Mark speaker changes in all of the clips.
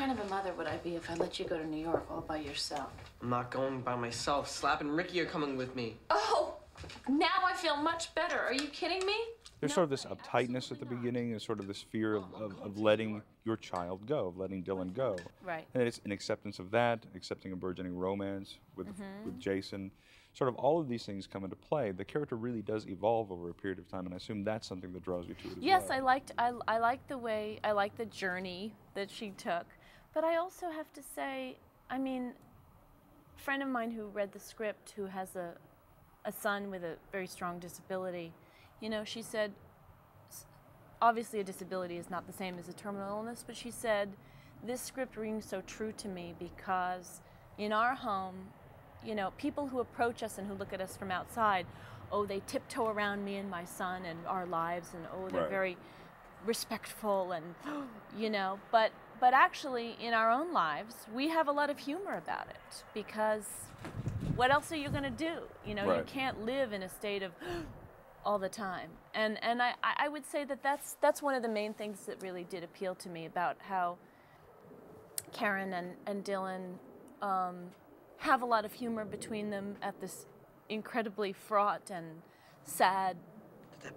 Speaker 1: kind of a mother would I be if I let you go to New York all by yourself?
Speaker 2: I'm not going by myself. Slap and Ricky are coming with me.
Speaker 1: Oh, now I feel much better. Are you kidding me?
Speaker 3: There's sort of this uptightness at the beginning, and sort of this fear of letting your child go, of letting Dylan go.
Speaker 1: Right.
Speaker 3: And it's an acceptance of that, accepting a burgeoning romance with Jason. Sort of all of these things come into play. The character really does evolve over a period of time, and I assume that's something that draws you to it as
Speaker 4: Yes,
Speaker 3: well.
Speaker 4: I liked the way, I liked the journey that she took. But I also have to say, I mean, a friend of mine who read the script, who has a son with a very strong disability, you know, she said, obviously a disability is not the same as a terminal illness, but she said, this script rings so true to me because in our home, you know, people who approach us and who look at us from outside, oh, they tiptoe around me and my son and our lives, and oh, they're very respectful and, you know, but actually in our own lives, we have a lot of humor about it because what else are you going to do? You know, you can't live in a state of all the time. And I would say that that's one of the main things that really did appeal to me about how Karen and Dylan have a lot of humor between them at this incredibly fraught and sad,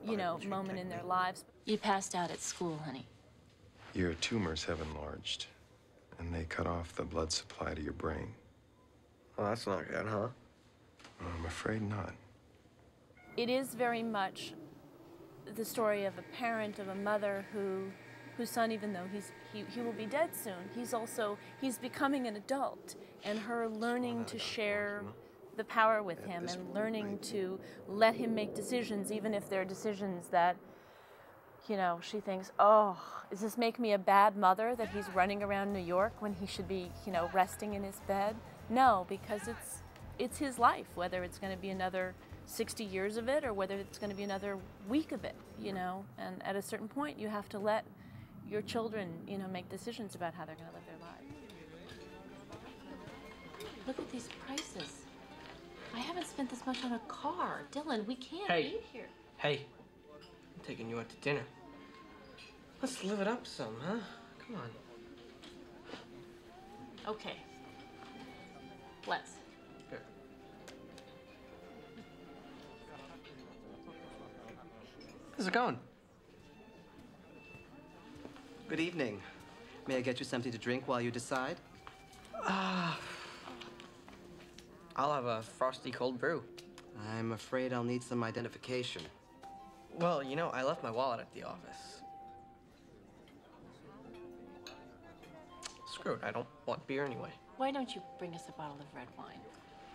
Speaker 4: you know, moment in their lives.
Speaker 1: You passed out at school, honey.
Speaker 5: Your tumors have enlarged, and they cut off the blood supply to your brain.
Speaker 2: Well, that's not good, huh?
Speaker 5: I'm afraid not.
Speaker 4: It is very much the story of a parent, of a mother whose son, even though he will be dead soon, he's becoming an adult, and her learning to share the power with him and learning to let him make decisions, even if they're decisions that, you know, she thinks, oh, does this make me a bad mother that he's running around New York when he should be, you know, resting in his bed? No, because it's his life, whether it's going to be another 60 years of it or whether it's going to be another week of it, you know. And at a certain point, you have to let your children, you know, make decisions about how they're going to live their lives.
Speaker 1: Look at these prices. I haven't spent this much on a car. Dylan, we can't eat here.
Speaker 2: Hey, I'm taking you out to dinner. Let's live it up some, huh? Come on.
Speaker 1: Okay. Let's.
Speaker 2: Good. How's it going?
Speaker 6: Good evening. May I get you something to drink while you decide?
Speaker 2: I'll have a frosty cold brew.
Speaker 6: I'm afraid I'll need some identification.
Speaker 2: Well, you know, I left my wallet at the office. Screw it, I don't want beer anyway.
Speaker 1: Why don't you bring us a bottle of red wine?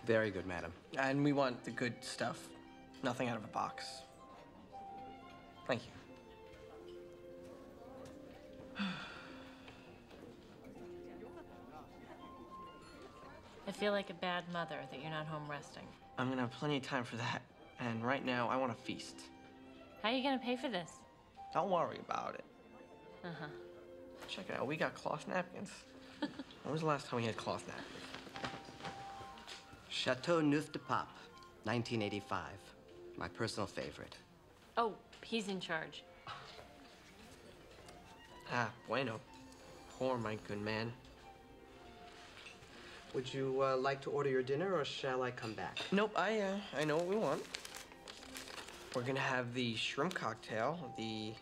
Speaker 6: Very good, madam.
Speaker 2: And we want the good stuff. Nothing out of a box. Thank you.
Speaker 1: I feel like a bad mother that you're not home resting.
Speaker 2: I'm gonna have plenty of time for that. And right now, I want a feast.
Speaker 1: How are you gonna pay for this?
Speaker 2: Don't worry about it.
Speaker 1: Uh-huh.
Speaker 2: Check it out, we got cloth napkins. When was the last time we had cloth napkins?
Speaker 6: Chateau Neuf de Pape, 1985. My personal favorite.
Speaker 1: Oh, he's in charge.
Speaker 2: Ah, bueno. Poor my good man.
Speaker 6: Would you like to order your dinner, or shall I come back?
Speaker 2: Nope, I know what we want. We're gonna have the shrimp cocktail, the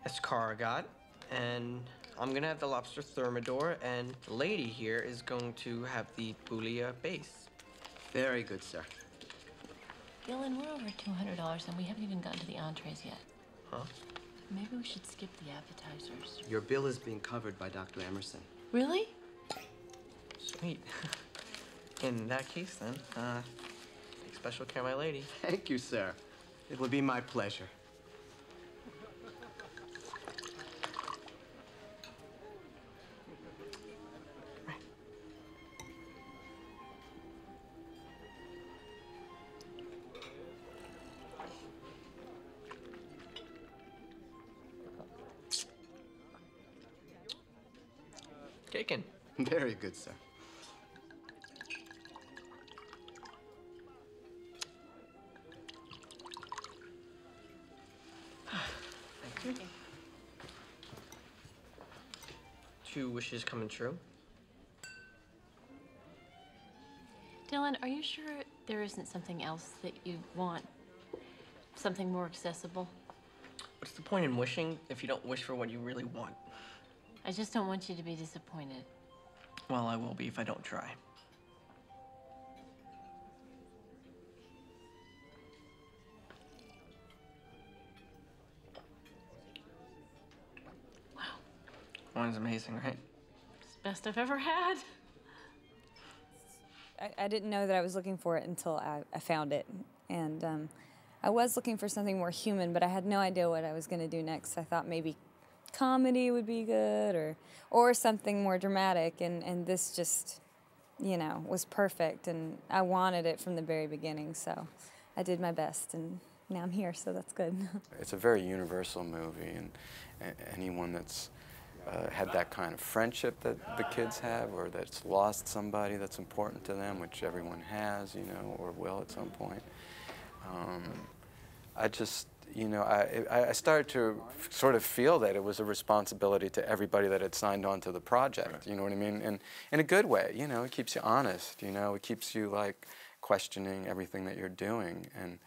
Speaker 2: escargot, and I'm gonna have the lobster thermidor, and the lady here is going to have the bouilla base.
Speaker 6: Very good, sir.
Speaker 1: Dylan, we're over $200 and we haven't even gotten to the entrees yet.
Speaker 2: Huh?
Speaker 1: Maybe we should skip the appetizers.
Speaker 6: Your bill is being covered by Dr. Emerson.
Speaker 1: Really?
Speaker 2: Sweet. In that case, then, take special care of my lady.
Speaker 6: Thank you, sir. It will be my pleasure.
Speaker 2: Taken.
Speaker 6: Very good, sir.
Speaker 2: Thank you. 2 wishes coming true.
Speaker 1: Dylan, are you sure there isn't something else that you want? Something more accessible?
Speaker 2: What's the point in wishing if you don't wish for what you really want?
Speaker 1: I just don't want you to be disappointed.
Speaker 2: Well, I will be if I don't try.
Speaker 1: Wow.
Speaker 2: Wine's amazing, right?
Speaker 1: It's the best I've ever had.
Speaker 7: I didn't know that I was looking for it until I found it. And I was looking for something more human, but I had no idea what I was going to do next. I thought maybe comedy would be good or something more dramatic. And this just, you know, was perfect. And I wanted it from the very beginning. So I did my best. And now I'm here, so that's good.
Speaker 8: It's a very universal movie. And anyone that's had that kind of friendship that the kids have, or that's lost somebody that's important to them, which everyone has, you know, or will at some point. I just, you know, I started to sort of feel that it was a responsibility to everybody that had signed on to the project, right. You know what I mean? And in a good way, you know, it keeps you honest, you know, it keeps you like questioning everything that you're doing, and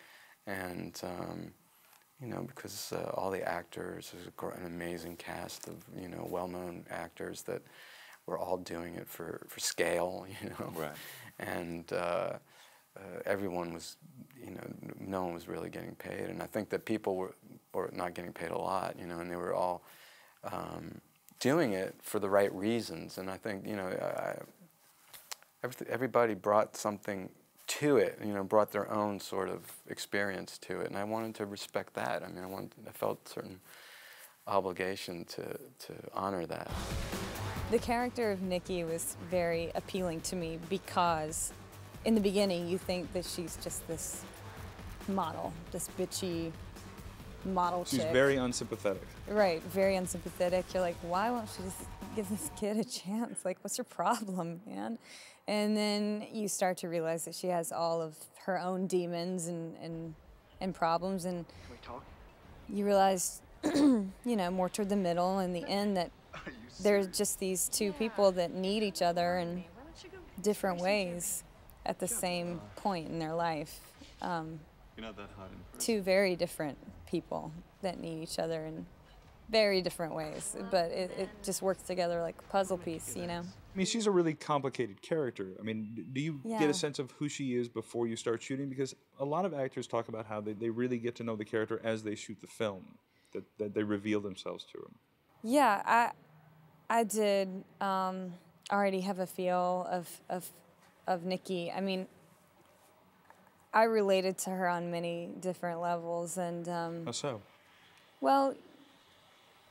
Speaker 8: you know, because all the actors, there's an amazing cast of, you know, well-known actors that were all doing it for scale, you know. Right. And everyone was, you know, no one was really getting paid. And I think that people were not getting paid a lot, you know, and they were all doing it for the right reasons. And I think, you know, everybody brought something to it, you know, brought their own sort of experience to it, and I wanted to respect that. I mean, I felt a certain obligation to honor that.
Speaker 7: The character of Nikki was very appealing to me because in the beginning you think that she's just this model, this bitchy model chick.
Speaker 3: She's very unsympathetic.
Speaker 7: Right, very unsympathetic. You're like, why won't she just give this kid a chance? Like, what's her problem, man? And then you start to realize that she has all of her own demons and problems, and
Speaker 5: Can we talk?
Speaker 7: you realize, you know, more toward the middle and the end that there's just these two people that need each other in different ways at the same point in their life.
Speaker 5: You're not that hot in person.
Speaker 7: Two very different people that need each other in very different ways, but it just works together like a puzzle piece, you know?
Speaker 3: I mean, she's a really complicated character. I mean, do you get a sense of who she is before you start shooting? Because a lot of actors talk about how they really get to know the character as they shoot the film, that they reveal themselves to them.
Speaker 7: Yeah, I did already have a feel of Nikki. I mean, I related to her on many different levels, and
Speaker 3: How so?
Speaker 7: well,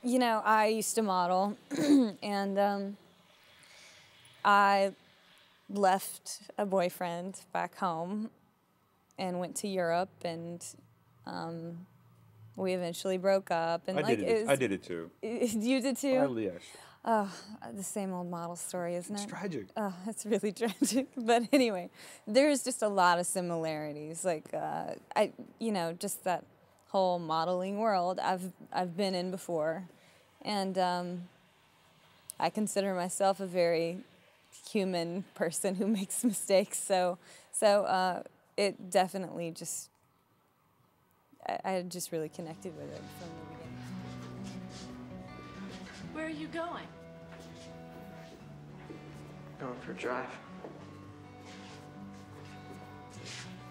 Speaker 7: you know, I used to model, and I left a boyfriend back home and went to Europe, and we eventually broke up. And
Speaker 3: I did it too.
Speaker 7: You did too?
Speaker 3: Yeah.
Speaker 7: Oh, the same old model story, isn't it?
Speaker 3: It's tragic.
Speaker 7: Oh, it's really tragic. But anyway, there's just a lot of similarities. Like, you know, just that whole modeling world I've been in before, and I consider myself a very human person who makes mistakes. So it definitely just, I just really connected with it from the beginning.
Speaker 1: Where are you going?
Speaker 2: Going for a drive.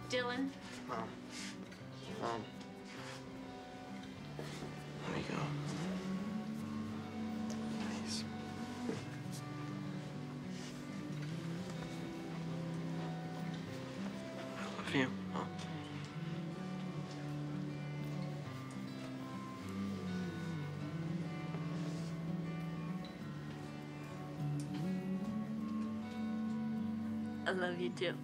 Speaker 1: Dylan?
Speaker 2: Mom. Let me go. Please. I love you, Mom.
Speaker 1: I love you too.